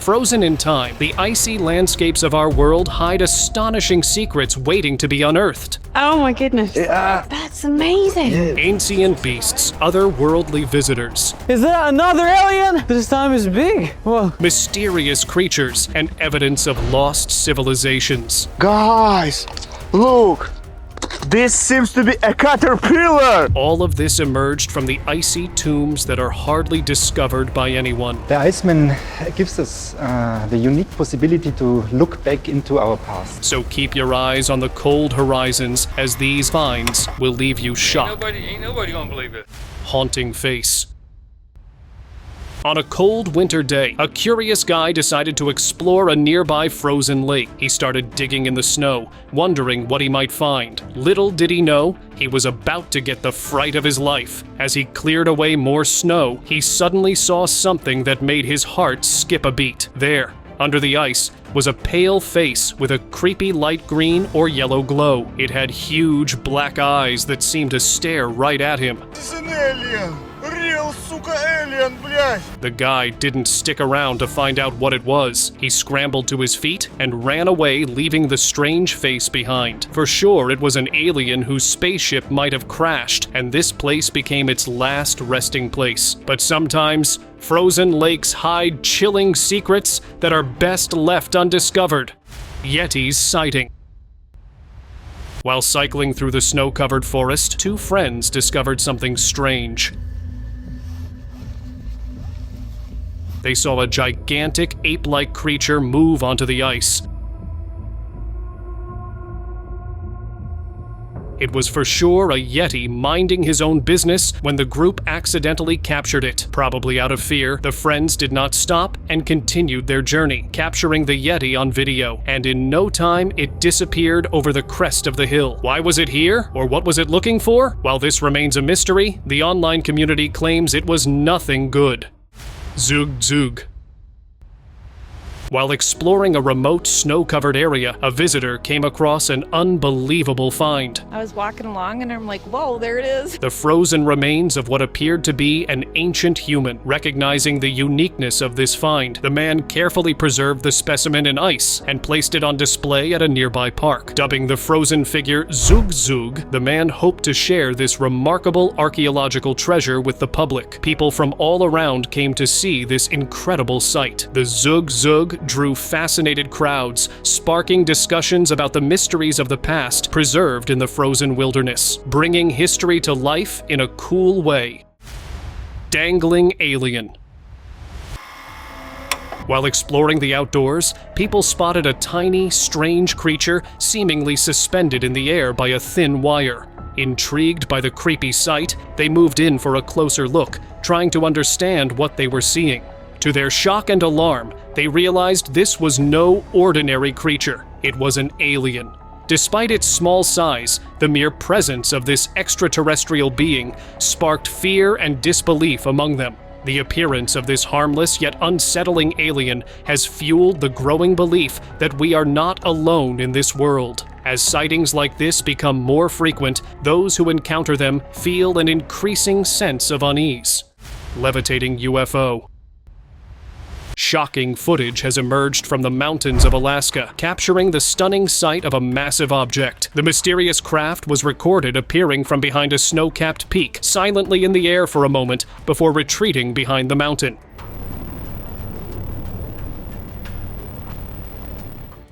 Frozen in time, the icy landscapes of our world hide astonishing secrets waiting to be unearthed. Oh my goodness. That's amazing. Ancient beasts, otherworldly visitors. Is that another alien? This time is big. Whoa. Mysterious creatures, and evidence of lost civilizations. Guys, look! This seems to be a caterpillar! All of this emerged from the icy tombs that are hardly discovered by anyone. The Iceman gives us the unique possibility to look back into our past. So keep your eyes on the cold horizons, as these finds will leave you shocked. Ain't nobody gonna believe it. Haunting face. On a cold winter day, a curious guy decided to explore a nearby frozen lake. He started digging in the snow, wondering what he might find. Little did he know, he was about to get the fright of his life. As he cleared away more snow, he suddenly saw something that made his heart skip a beat. There, under the ice, was a pale face with a creepy light green or yellow glow. It had huge black eyes that seemed to stare right at him. It's an alien! Real suka alien, блядь! The guy didn't stick around to find out what it was. He scrambled to his feet and ran away, leaving the strange face behind. For sure, it was an alien whose spaceship might have crashed, and this place became its last resting place. But sometimes, frozen lakes hide chilling secrets that are best left undiscovered. Yeti's sighting. While cycling through the snow-covered forest, two friends discovered something strange. They saw a gigantic ape-like creature move onto the ice. It was for sure a yeti minding his own business when the group accidentally captured it. Probably out of fear, the friends did not stop and continued their journey, capturing the yeti on video. And in no time, it disappeared over the crest of the hill. Why was it here? Or what was it looking for? While this remains a mystery, the online community claims it was nothing good. Zug Zug. While exploring a remote snow-covered area, a visitor came across an unbelievable find. I was walking along and I'm like, whoa, there it is. The frozen remains of what appeared to be an ancient human. Recognizing the uniqueness of this find, the man carefully preserved the specimen in ice and placed it on display at a nearby park. Dubbing the frozen figure Zug Zug, the man hoped to share this remarkable archaeological treasure with the public. People from all around came to see this incredible sight. The Zug Zug drew fascinated crowds, sparking discussions about the mysteries of the past preserved in the frozen wilderness, bringing history to life in a cool way. Dangling alien. While exploring the outdoors, people spotted a tiny, strange creature seemingly suspended in the air by a thin wire. Intrigued by the creepy sight, they moved in for a closer look, trying to understand what they were seeing. To their shock and alarm, they realized this was no ordinary creature. It was an alien. Despite its small size, the mere presence of this extraterrestrial being sparked fear and disbelief among them. The appearance of this harmless yet unsettling alien has fueled the growing belief that we are not alone in this world. As sightings like this become more frequent, those who encounter them feel an increasing sense of unease. Levitating UFO. Shocking footage has emerged from the mountains of Alaska, capturing the stunning sight of a massive object. The mysterious craft was recorded appearing from behind a snow-capped peak, silently in the air for a moment before retreating behind the mountain.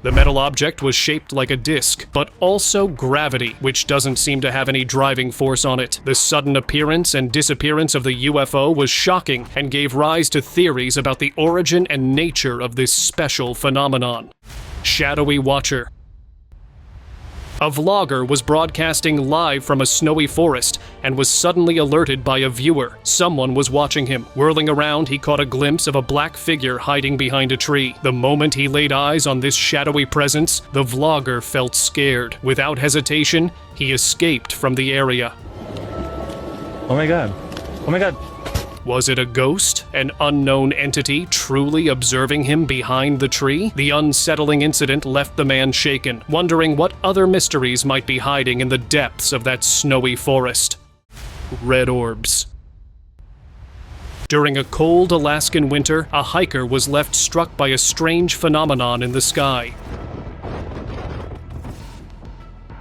The metal object was shaped like a disc, but also gravity, which doesn't seem to have any driving force on it. The sudden appearance and disappearance of the UFO was shocking and gave rise to theories about the origin and nature of this special phenomenon. Shadowy watcher. A vlogger was broadcasting live from a snowy forest and was suddenly alerted by a viewer. Someone was watching him. Whirling around, he caught a glimpse of a black figure hiding behind a tree. The moment he laid eyes on this shadowy presence, the vlogger felt scared. Without hesitation, he escaped from the area. Oh my god. Oh my god. Was it a ghost? An unknown entity truly observing him behind the tree? The unsettling incident left the man shaken, wondering what other mysteries might be hiding in the depths of that snowy forest. Red orbs. During a cold Alaskan winter, a hiker was left struck by a strange phenomenon in the sky.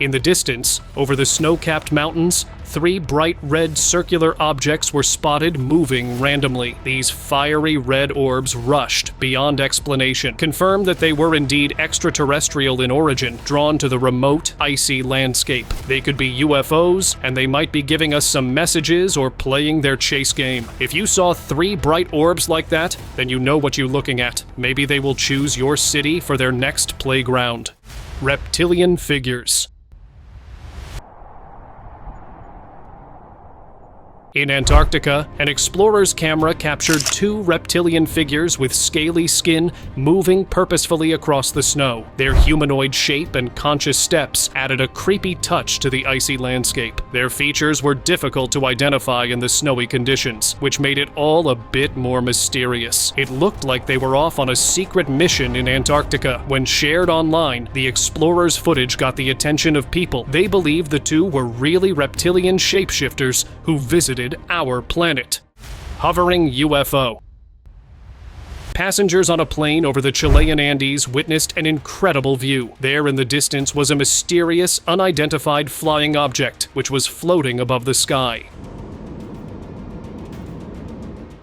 In the distance, over the snow-capped mountains, 3 bright red circular objects were spotted moving randomly. These fiery red orbs rushed beyond explanation, confirmed that they were indeed extraterrestrial in origin, drawn to the remote, icy landscape. They could be UFOs, and they might be giving us some messages or playing their chase game. If you saw 3 bright orbs like that, then you know what you're looking at. Maybe they will choose your city for their next playground. Reptilian figures. In Antarctica, an explorer's camera captured 2 reptilian figures with scaly skin moving purposefully across the snow. Their humanoid shape and conscious steps added a creepy touch to the icy landscape. Their features were difficult to identify in the snowy conditions, which made it all a bit more mysterious. It looked like they were off on a secret mission in Antarctica. When shared online, the explorers' footage got the attention of people. They believed the 2 were really reptilian shapeshifters who visited our planet. Hovering UFO. Passengers on a plane over the Chilean Andes witnessed an incredible view. There in the distance was a mysterious, unidentified flying object, which was floating above the sky.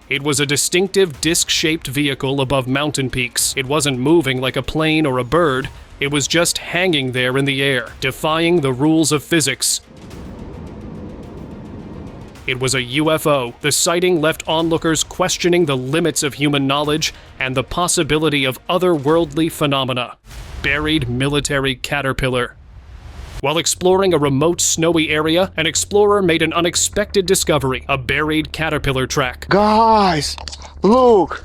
It was a distinctive disc-shaped vehicle above mountain peaks. It wasn't moving like a plane or a bird. It was just hanging there in the air, defying the rules of physics. It was a UFO. The sighting left onlookers questioning the limits of human knowledge and the possibility of otherworldly phenomena. Buried military caterpillar. While exploring a remote snowy area, an explorer made an unexpected discovery: a buried caterpillar track. Guys, look!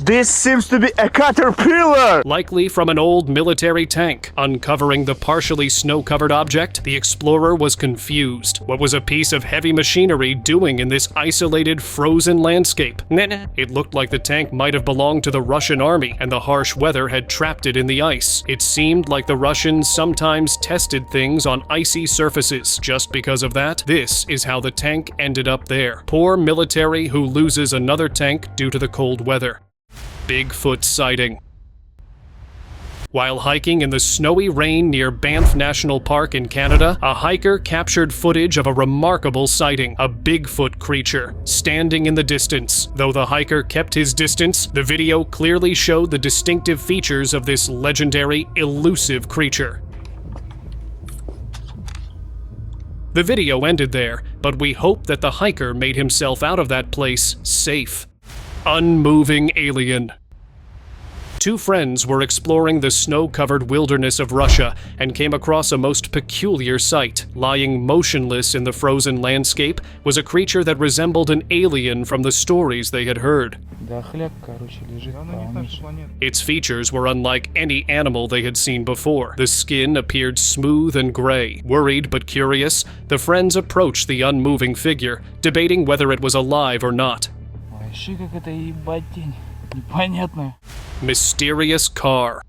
This seems to be a caterpillar! Likely from an old military tank. Uncovering the partially snow-covered object, the explorer was confused. What was a piece of heavy machinery doing in this isolated, frozen landscape? It looked like the tank might have belonged to the Russian army, and the harsh weather had trapped it in the ice. It seemed like the Russians sometimes tested things on icy surfaces. Just because of that, this is how the tank ended up there. Poor military who loses another tank due to the cold weather. Bigfoot sighting. While hiking in the snowy rain near Banff National Park in Canada, a hiker captured footage of a remarkable sighting: a Bigfoot creature standing in the distance. Though the hiker kept his distance, the video clearly showed the distinctive features of this legendary, elusive creature. The video ended there, but we hope that the hiker made himself out of that place safe. Unmoving alien. 2 friends were exploring the snow-covered wilderness of Russia and came across a most peculiar sight. Lying motionless in the frozen landscape was a creature that resembled an alien from the stories they had heard. Its features were unlike any animal they had seen before. The skin appeared smooth and gray. Worried but curious, the friends approached the unmoving figure, debating whether it was alive or not. Mysterious car.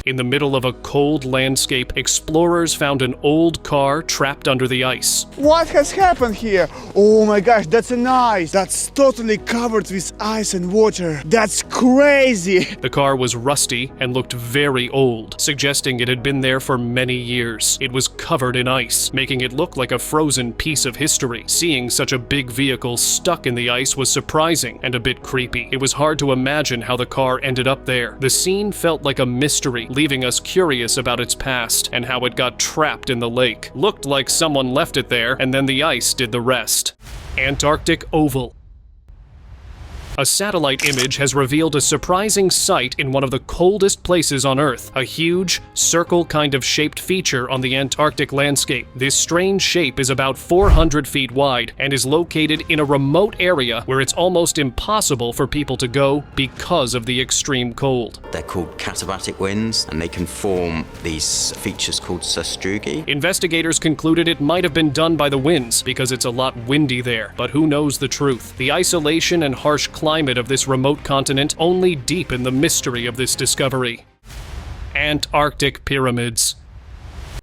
In the middle of a cold landscape, explorers found an old car trapped under the ice. What has happened here? Oh my gosh, that's an ice! That's totally covered with ice and water. That's crazy! The car was rusty and looked very old, suggesting it had been there for many years. It was covered in ice, making it look like a frozen piece of history. Seeing such a big vehicle stuck in the ice was surprising and a bit creepy. It was hard to imagine how the car ended up there. The scene felt like a mystery, leaving us curious about its past and how it got trapped in the lake. Looked like someone left it there and then the ice did the rest. Antarctic oval. A satellite image has revealed a surprising sight in one of the coldest places on Earth, a huge, circle kind of shaped feature on the Antarctic landscape. This strange shape is about 400 feet wide and is located in a remote area where it's almost impossible for people to go because of the extreme cold. They're called katabatic winds, and they can form these features called sastrugi. Investigators concluded it might have been done by the winds because it's a lot windy there, but who knows the truth? The isolation and harsh climate of this remote continent only deepen the mystery of this discovery. Antarctic pyramids.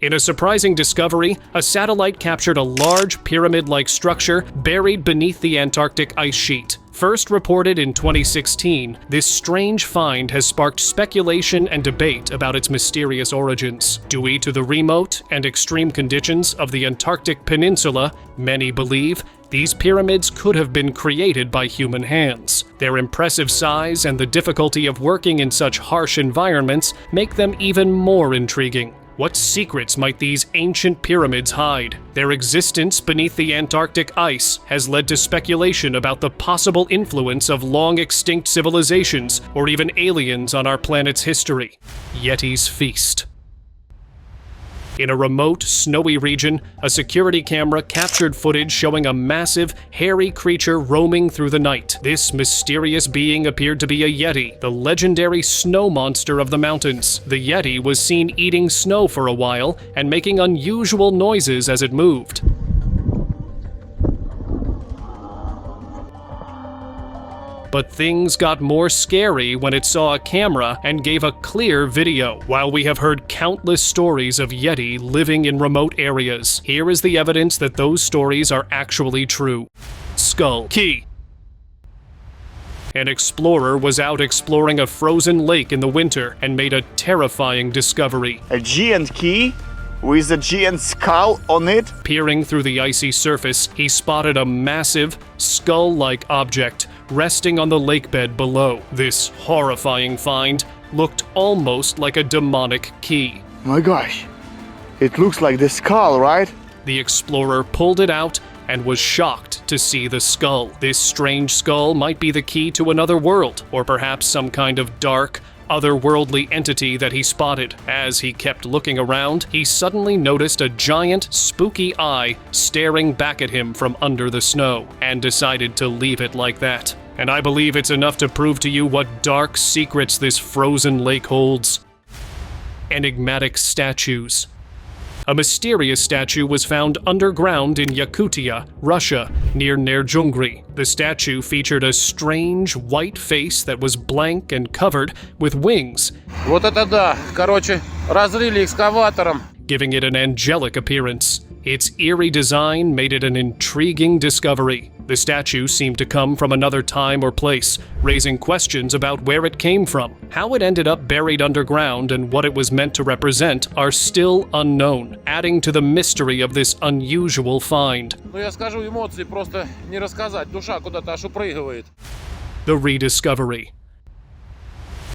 In a surprising discovery, a satellite captured a large pyramid-like structure buried beneath the Antarctic ice sheet. First reported in 2016, this strange find has sparked speculation and debate about its mysterious origins. Due to the remote and extreme conditions of the Antarctic Peninsula, many believe these pyramids could have been created by human hands. Their impressive size and the difficulty of working in such harsh environments make them even more intriguing. What secrets might these ancient pyramids hide? Their existence beneath the Antarctic ice has led to speculation about the possible influence of long-extinct civilizations or even aliens on our planet's history. Yeti's feast. In a remote, snowy region, a security camera captured footage showing a massive, hairy creature roaming through the night. This mysterious being appeared to be a yeti, the legendary snow monster of the mountains. The yeti was seen eating snow for a while and making unusual noises as it moved. But things got more scary when it saw a camera and gave a clear video. While we have heard countless stories of Yeti living in remote areas, here is the evidence that those stories are actually true. Skull Key. An explorer was out exploring a frozen lake in the winter and made a terrifying discovery. A giant key with a giant skull on it. Peering through the icy surface, he spotted a massive, skull-like object resting on the lakebed below. This horrifying find looked almost like a demonic key. My gosh, it looks like the skull, right? The explorer pulled it out and was shocked to see the skull. This strange skull might be the key to another world, or perhaps some kind of dark, otherworldly entity that he spotted. As he kept looking around, he suddenly noticed a giant, spooky eye staring back at him from under the snow, and decided to leave it like that. And I believe it's enough to prove to you what dark secrets this frozen lake holds. Enigmatic statues. A mysterious statue was found underground in Yakutia, Russia, near Nerjungri. The statue featured a strange white face that was blank and covered with wings. Вот это да! Короче, разрыли экскаватором. Giving it an angelic appearance. Its eerie design made it an intriguing discovery. The statue seemed to come from another time or place, raising questions about where it came from. How it ended up buried underground and what it was meant to represent are still unknown, adding to the mystery of this unusual find. Ну я скажу, эмоции просто не рассказать, душа куда-то аж упрыгивает. The rediscovery.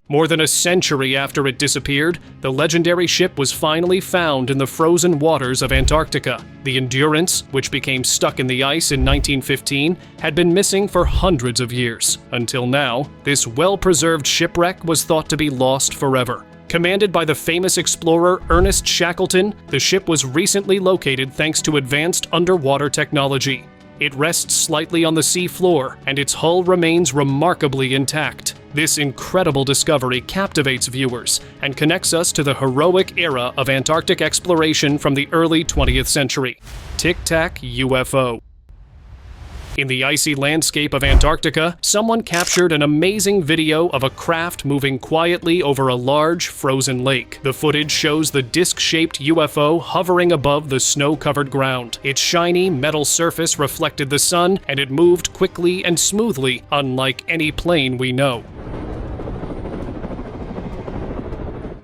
More than a century after it disappeared, the legendary ship was finally found in the frozen waters of Antarctica. The Endurance, which became stuck in the ice in 1915, had been missing for hundreds of years. Until now, this well-preserved shipwreck was thought to be lost forever. Commanded by the famous explorer Ernest Shackleton, the ship was recently located thanks to advanced underwater technology. It rests slightly on the sea floor, and its hull remains remarkably intact. This incredible discovery captivates viewers and connects us to the heroic era of Antarctic exploration from the early 20th century. Tic Tac UFO. In the icy landscape of Antarctica, someone captured an amazing video of a craft moving quietly over a large, frozen lake. The footage shows the disc-shaped UFO hovering above the snow-covered ground. Its shiny, metal surface reflected the sun, and it moved quickly and smoothly, unlike any plane we know.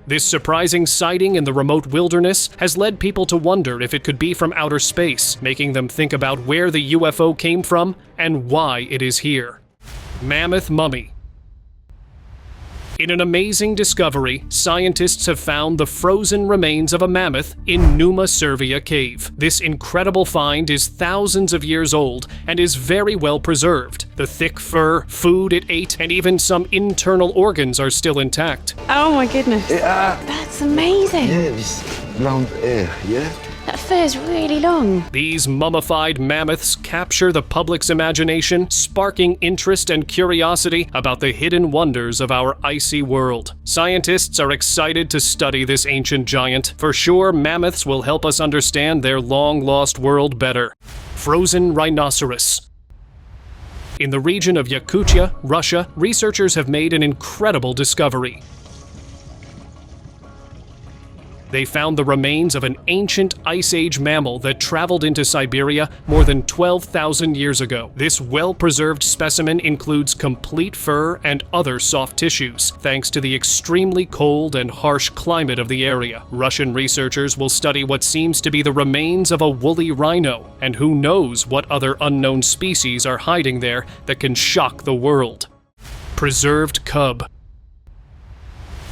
This surprising sighting in the remote wilderness has led people to wonder if it could be from outer space, making them think about where the UFO came from and why it is here. Mammoth mummy. In an amazing discovery, scientists have found the frozen remains of a mammoth in Numa Cervia cave. This incredible find is thousands of years old and is very well preserved. The thick fur, food it ate, and even some internal organs are still intact. Oh my goodness. That's amazing. Yeah, this long hair, yeah? That fur's really long. These mummified mammoths capture the public's imagination, sparking interest and curiosity about the hidden wonders of our icy world. Scientists are excited to study this ancient giant. For sure, mammoths will help us understand their long-lost world better. Frozen rhinoceros. In the region of Yakutia, Russia, researchers have made an incredible discovery. They found the remains of an ancient Ice Age mammal that traveled into Siberia more than 12,000 years ago. This well-preserved specimen includes complete fur and other soft tissues, thanks to the extremely cold and harsh climate of the area. Russian researchers will study what seems to be the remains of a woolly rhino, and who knows what other unknown species are hiding there that can shock the world. Preserved cub.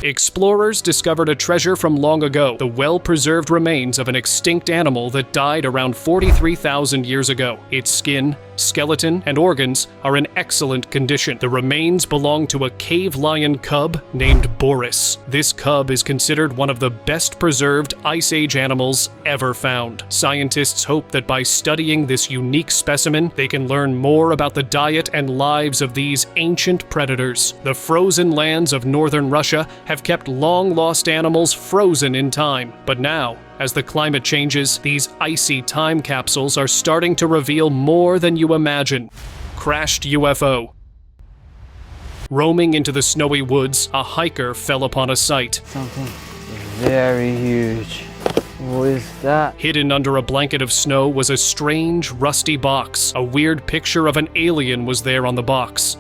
Explorers discovered a treasure from long ago, the well-preserved remains of an extinct animal that died around 43,000 years ago. Its skin, skeleton, and organs are in excellent condition. The remains belong to a cave lion cub named Boris. This cub is considered one of the best preserved Ice Age animals ever found. Scientists hope that by studying this unique specimen, they can learn more about the diet and lives of these ancient predators. The frozen lands of northern Russia have kept long-lost animals frozen in time, but now, as the climate changes, these icy time capsules are starting to reveal more than you imagine. Crashed UFO. Roaming into the snowy woods, a hiker fell upon a sight. Something very huge. What is that? Hidden under a blanket of snow was a strange, rusty box. A weird picture of an alien was there on the box.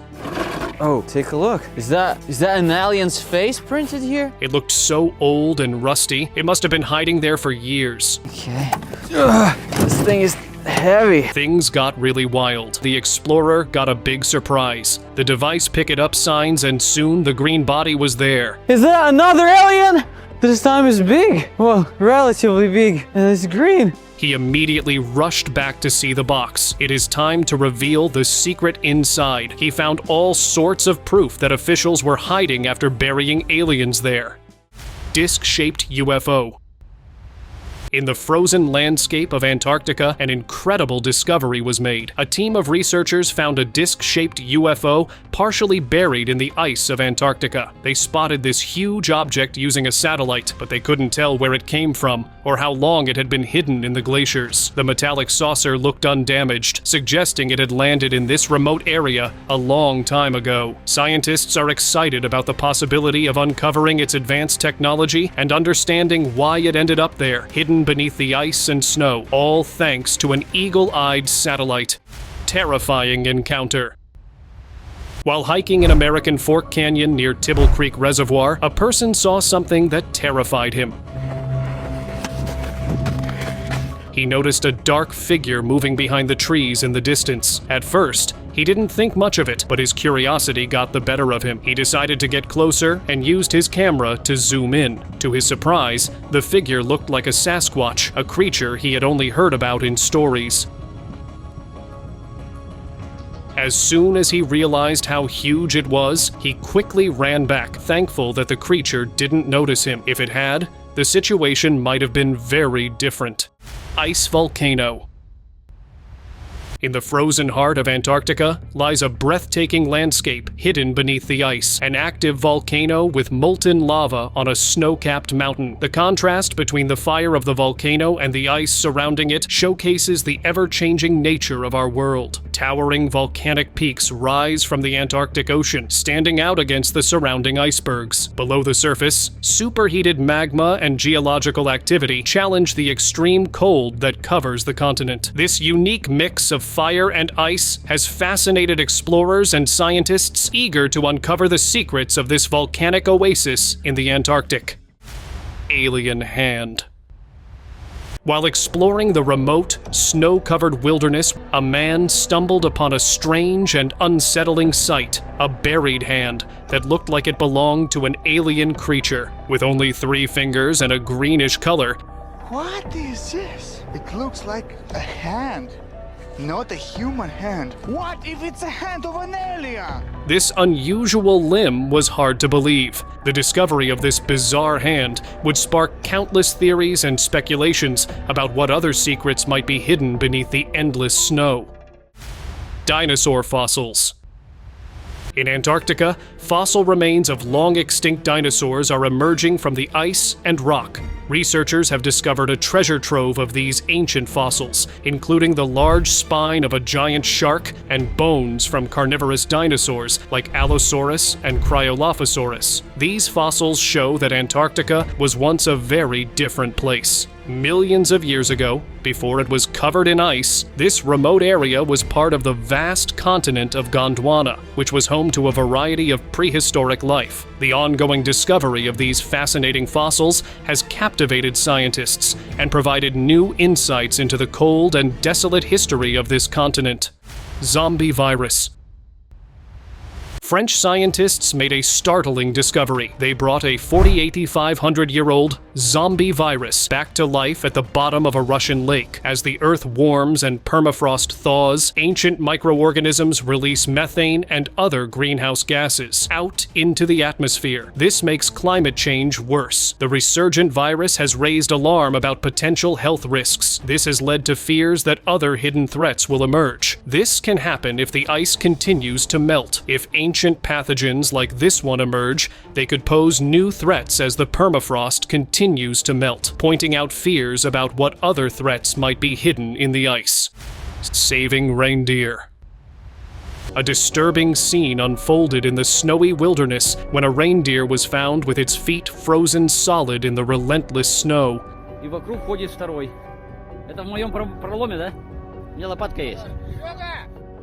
Oh, take a look. Is that an alien's face printed here? It looked so old and rusty, it must have been hiding there for years. Okay. This thing is heavy. Things got really wild. The explorer got a big surprise. The device picked it up signs, and soon the green body was there. Is that another alien? This time is big. Well, relatively big. And it's green. He immediately rushed back to see the box. It is time to reveal the secret inside. He found all sorts of proof that officials were hiding after burying aliens there. Disc-shaped UFO. In the frozen landscape of Antarctica, an incredible discovery was made. A team of researchers found a disc-shaped UFO partially buried in the ice of Antarctica. They spotted this huge object using a satellite, but they couldn't tell where it came from or how long it had been hidden in the glaciers. The metallic saucer looked undamaged, suggesting it had landed in this remote area a long time ago. Scientists are excited about the possibility of uncovering its advanced technology and understanding why it ended up there, hidden beneath the ice and snow, all thanks to an eagle-eyed satellite. Terrifying encounter. While hiking in American Fork Canyon near Tibble Creek Reservoir, a person saw something that terrified him. He noticed a dark figure moving behind the trees in the distance. At first, he didn't think much of it, but his curiosity got the better of him. He decided to get closer and used his camera to zoom in. To his surprise, the figure looked like a Sasquatch, a creature he had only heard about in stories. As soon as he realized how huge it was, he quickly ran back, thankful that the creature didn't notice him. If it had, the situation might have been very different. Ice volcano. In the frozen heart of Antarctica lies a breathtaking landscape hidden beneath the ice, an active volcano with molten lava on a snow-capped mountain. The contrast between the fire of the volcano and the ice surrounding it showcases the ever-changing nature of our world. Towering volcanic peaks rise from the Antarctic Ocean, standing out against the surrounding icebergs. Below the surface, superheated magma and geological activity challenge the extreme cold that covers the continent. This unique mix of fire and ice has fascinated explorers and scientists eager to uncover the secrets of this volcanic oasis in the Antarctic. Alien hand. While exploring the remote, snow-covered wilderness, a man stumbled upon a strange and unsettling sight, a buried hand that looked like it belonged to an alien creature. With only 3 fingers and a greenish color, What is this? It looks like a hand. Not a human hand. What if it's a hand of an alien? this unusual limb was hard to believe. The discovery of this bizarre hand would spark countless theories and speculations about what other secrets might be hidden beneath the endless snow. Dinosaur fossils. In Antarctica, Fossil remains of long-extinct dinosaurs are emerging from the ice and rock. Researchers have discovered a treasure trove of these ancient fossils, including the large spine of a giant shark and bones from carnivorous dinosaurs like Allosaurus and Cryolophosaurus. These fossils show that Antarctica was once a very different place. Millions of years ago, before it was covered in ice, this remote area was part of the vast continent of Gondwana, which was home to a variety of prehistoric life. The ongoing discovery of these fascinating fossils has captivated scientists and provided new insights into the cold and desolate history of this continent. Zombie virus. French scientists made a startling discovery. They brought a 4,500-year-old zombie virus back to life at the bottom of a Russian lake. As the Earth warms and permafrost thaws, ancient microorganisms release methane and other greenhouse gases out into the atmosphere. This makes climate change worse. The resurgent virus has raised alarm about potential health risks. This has led to fears that other hidden threats will emerge. This can happen if the ice continues to melt. If ancient pathogens like this one emerge, they could pose new threats as the permafrost continues to melt, pointing out fears about what other threats might be hidden in the ice. Saving reindeer. A disturbing scene unfolded in the snowy wilderness when a reindeer was found with its feet frozen solid in the relentless snow. И вокруг ходит второй. Это в моем проломе, да? У меня лопатка есть.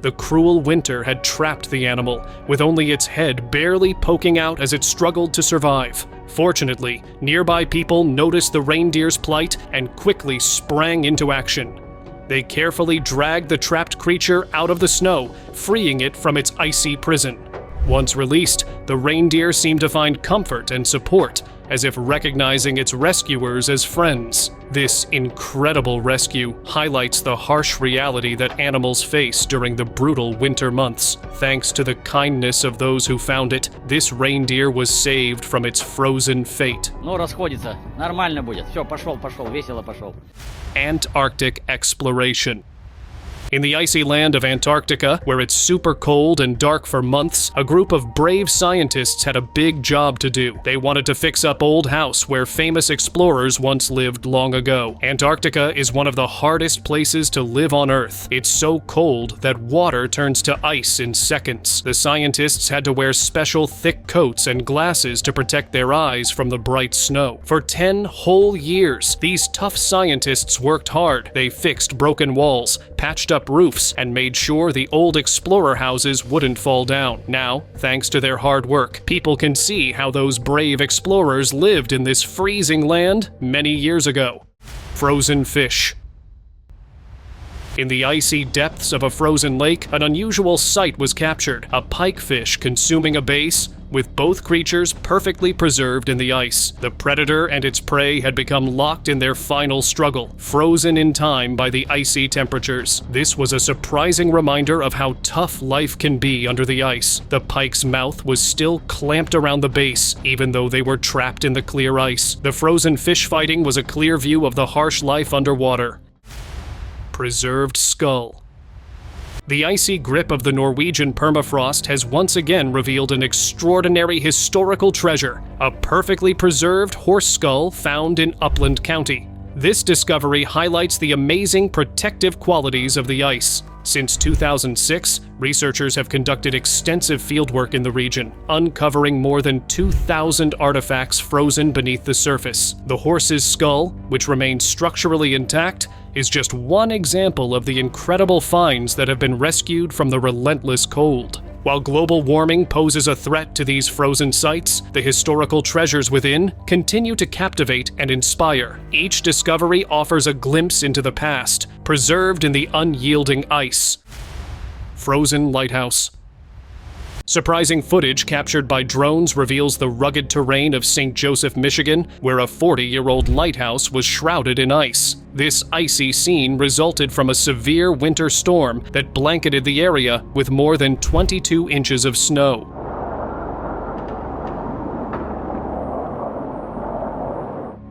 The cruel winter had trapped the animal, with only its head barely poking out as it struggled to survive. Fortunately, nearby people noticed the reindeer's plight and quickly sprang into action. They carefully dragged the trapped creature out of the snow, freeing it from its icy prison. Once released, the reindeer seemed to find comfort and support, as if recognizing its rescuers as friends. This incredible rescue highlights the harsh reality that animals face during the brutal winter months. Thanks to the kindness of those who found it, this reindeer was saved from its frozen fate. Ну, расходится. Нормально будет. Все, пошел, весело пошел. Antarctic exploration. In the icy land of Antarctica, where it's super cold and dark for months, a group of brave scientists had a big job to do. They wanted to fix up old house where famous explorers once lived long ago. Antarctica is one of the hardest places to live on Earth. It's so cold that water turns to ice in seconds. The scientists had to wear special thick coats and glasses to protect their eyes from the bright snow. For 10 whole years, these tough scientists worked hard. They fixed broken walls, patched up roofs, and made sure the old explorer houses wouldn't fall down. Now, thanks to their hard work, people can see how those brave explorers lived in this freezing land many years ago. Frozen fish. In the icy depths of a frozen lake, an unusual sight was captured, a pikefish consuming a base, with both creatures perfectly preserved in the ice. The predator and its prey had become locked in their final struggle, frozen in time by the icy temperatures. This was a surprising reminder of how tough life can be under the ice. The pike's mouth was still clamped around the base, even though they were trapped in the clear ice. The frozen fish fighting was a clear view of the harsh life underwater. Preserved skull. The icy grip of the Norwegian permafrost has once again revealed an extraordinary historical treasure, a perfectly preserved horse skull found in Upland County. This discovery highlights the amazing protective qualities of the ice. Since 2006, researchers have conducted extensive fieldwork in the region, uncovering more than 2,000 artifacts frozen beneath the surface. The horse's skull, which remains structurally intact, is just one example of the incredible finds that have been rescued from the relentless cold. While global warming poses a threat to these frozen sites, the historical treasures within continue to captivate and inspire. Each discovery offers a glimpse into the past, preserved in the unyielding ice. Frozen lighthouse. Surprising footage captured by drones reveals the rugged terrain of St. Joseph, Michigan, where a 40-year-old lighthouse was shrouded in ice. This icy scene resulted from a severe winter storm that blanketed the area with more than 22 inches of snow.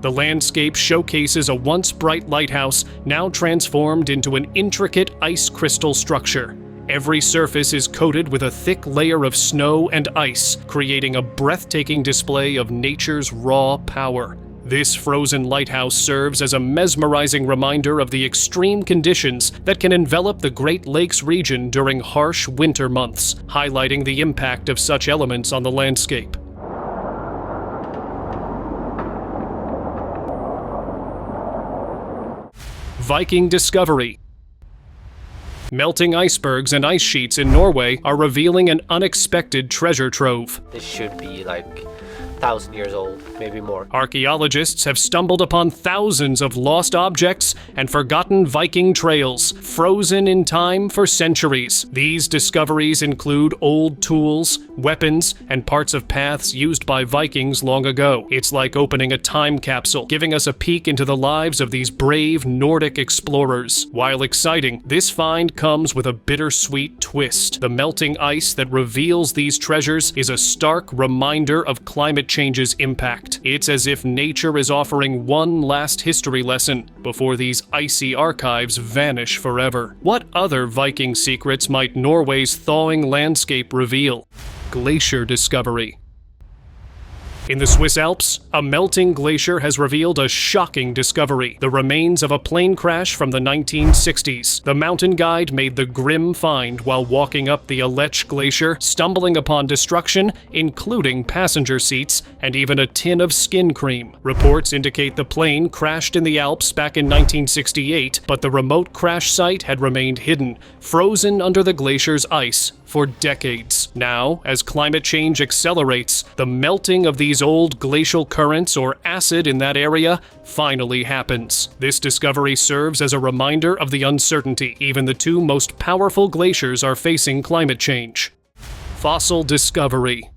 The landscape showcases a once bright lighthouse now transformed into an intricate ice crystal structure. Every surface is coated with a thick layer of snow and ice, creating a breathtaking display of nature's raw power. This frozen lighthouse serves as a mesmerizing reminder of the extreme conditions that can envelop the Great Lakes region during harsh winter months, highlighting the impact of such elements on the landscape. Viking discovery. Melting icebergs and ice sheets in Norway are revealing an unexpected treasure trove. This should be like 1,000 years old, maybe more. Archaeologists have stumbled upon thousands of lost objects and forgotten Viking trails, frozen in time for centuries. These discoveries include old tools, weapons, and parts of paths used by Vikings long ago. It's like opening a time capsule, giving us a peek into the lives of these brave Nordic explorers. While exciting, this find comes with a bittersweet twist. The melting ice that reveals these treasures is a stark reminder of climate change's impact. It's as if nature is offering one last history lesson before these icy archives vanish forever. What other Viking secrets might Norway's thawing landscape reveal? Glacier discovery. In the Swiss Alps, a melting glacier has revealed a shocking discovery: the remains of a plane crash from the 1960s. The mountain guide made the grim find while walking up the Aletsch Glacier, stumbling upon destruction, including passenger seats and even a tin of skin cream. Reports indicate the plane crashed in the Alps back in 1968, but the remote crash site had remained hidden, frozen under the glacier's ice for decades. Now, as climate change accelerates, the melting of these old glacial currents or acid in that area finally happens. This discovery serves as a reminder of the uncertainty. Even the two most powerful glaciers are facing climate change. Fossil discovery.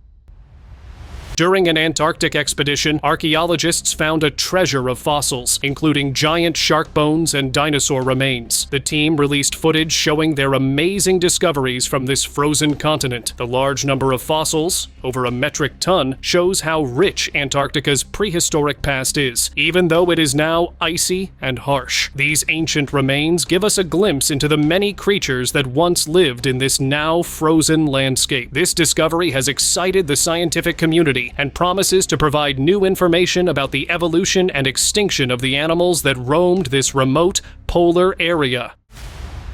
During an Antarctic expedition, archaeologists found a treasure of fossils, including giant shark bones and dinosaur remains. The team released footage showing their amazing discoveries from this frozen continent. The large number of fossils, over a metric ton, shows how rich Antarctica's prehistoric past is, even though it is now icy and harsh. These ancient remains give us a glimpse into the many creatures that once lived in this now frozen landscape. This discovery has excited the scientific community and promises to provide new information about the evolution and extinction of the animals that roamed this remote polar area.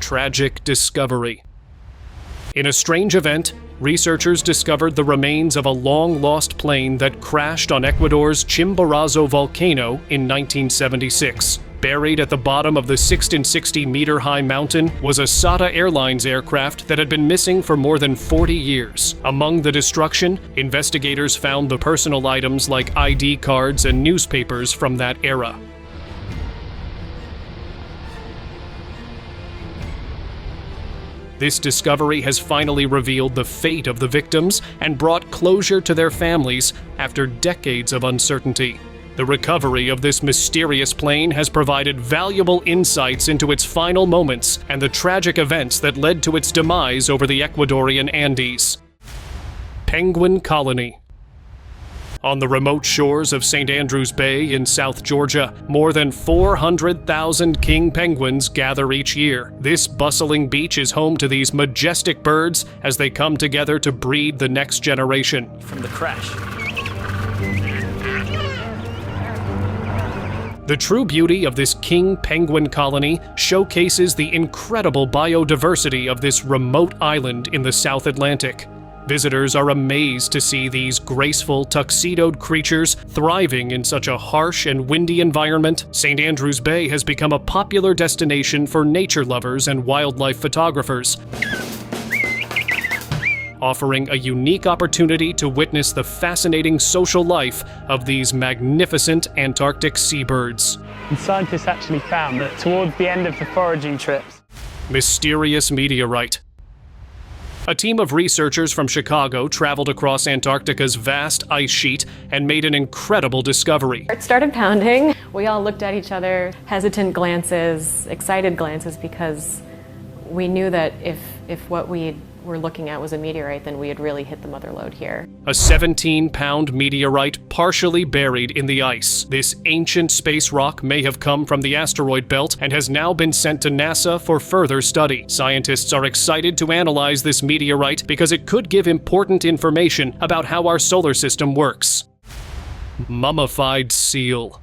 Tragic discovery. In a strange event, researchers discovered the remains of a long-lost plane that crashed on Ecuador's Chimborazo volcano in 1976. Buried at the bottom of the 660-meter-high mountain was a SATA Airlines aircraft that had been missing for more than 40 years. Among the destruction, investigators found the personal items like ID cards and newspapers from that era. This discovery has finally revealed the fate of the victims and brought closure to their families after decades of uncertainty. The recovery of this mysterious plane has provided valuable insights into its final moments and the tragic events that led to its demise over the Ecuadorian Andes. Penguin colony. On the remote shores of St. Andrews Bay in South Georgia, more than 400,000 king penguins gather each year. This bustling beach is home to these majestic birds as they come together to breed the next generation. From the crash. The true beauty of this king penguin colony showcases the incredible biodiversity of this remote island in the South Atlantic. Visitors are amazed to see these graceful, tuxedoed creatures thriving in such a harsh and windy environment. St. Andrews Bay has become a popular destination for nature lovers and wildlife photographers, offering a unique opportunity to witness the fascinating social life of these magnificent Antarctic seabirds. And scientists actually found that towards the end of the foraging trips. Mysterious meteorite. A team of researchers from Chicago traveled across Antarctica's vast ice sheet and made an incredible discovery. It started pounding. We all looked at each other, hesitant glances, excited glances, because we knew that if what we were looking at was a meteorite, then we had really hit the mother lode here. A 17-pound meteorite partially buried in the ice. This ancient space rock may have come from the asteroid belt and has now been sent to NASA for further study. Scientists are excited to analyze this meteorite because it could give important information about how our solar system works. Mummified seal.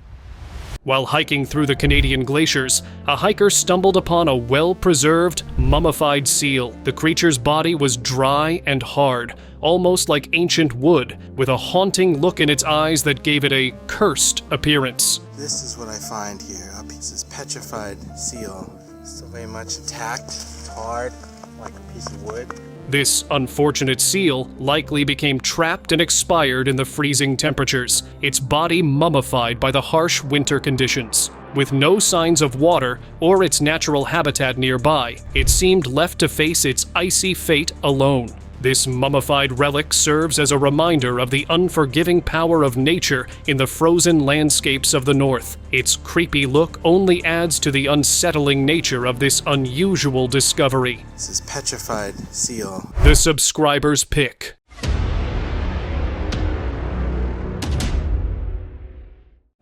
While hiking through the Canadian glaciers, a hiker stumbled upon a well-preserved, mummified seal. The creature's body was dry and hard, almost like ancient wood, with a haunting look in its eyes that gave it a cursed appearance. This is what I find here. This is petrified seal. Still very much intact. It's hard, like a piece of wood. This unfortunate seal likely became trapped and expired in the freezing temperatures, its body mummified by the harsh winter conditions. With no signs of water or its natural habitat nearby, it seemed left to face its icy fate alone. This mummified relic serves as a reminder of the unforgiving power of nature in the frozen landscapes of the north. Its creepy look only adds to the unsettling nature of this unusual discovery. This is petrified seal. The subscriber's pick.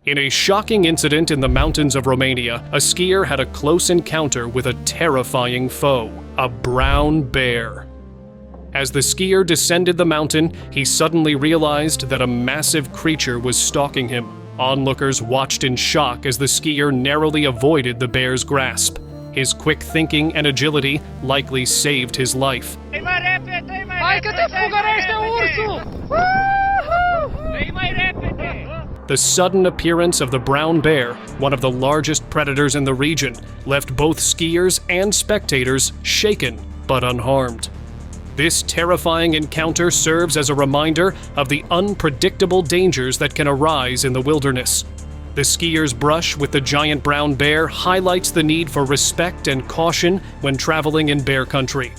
In a shocking incident in the mountains of Romania, a skier had a close encounter with a terrifying foe, a brown bear. As the skier descended the mountain, he suddenly realized that a massive creature was stalking him. Onlookers watched in shock as the skier narrowly avoided the bear's grasp. His quick thinking and agility likely saved his life. The sudden appearance of the brown bear, one of the largest predators in the region, left both skiers and spectators shaken but unharmed. This terrifying encounter serves as a reminder of the unpredictable dangers that can arise in the wilderness. The skier's brush with the giant brown bear highlights the need for respect and caution when traveling in bear country.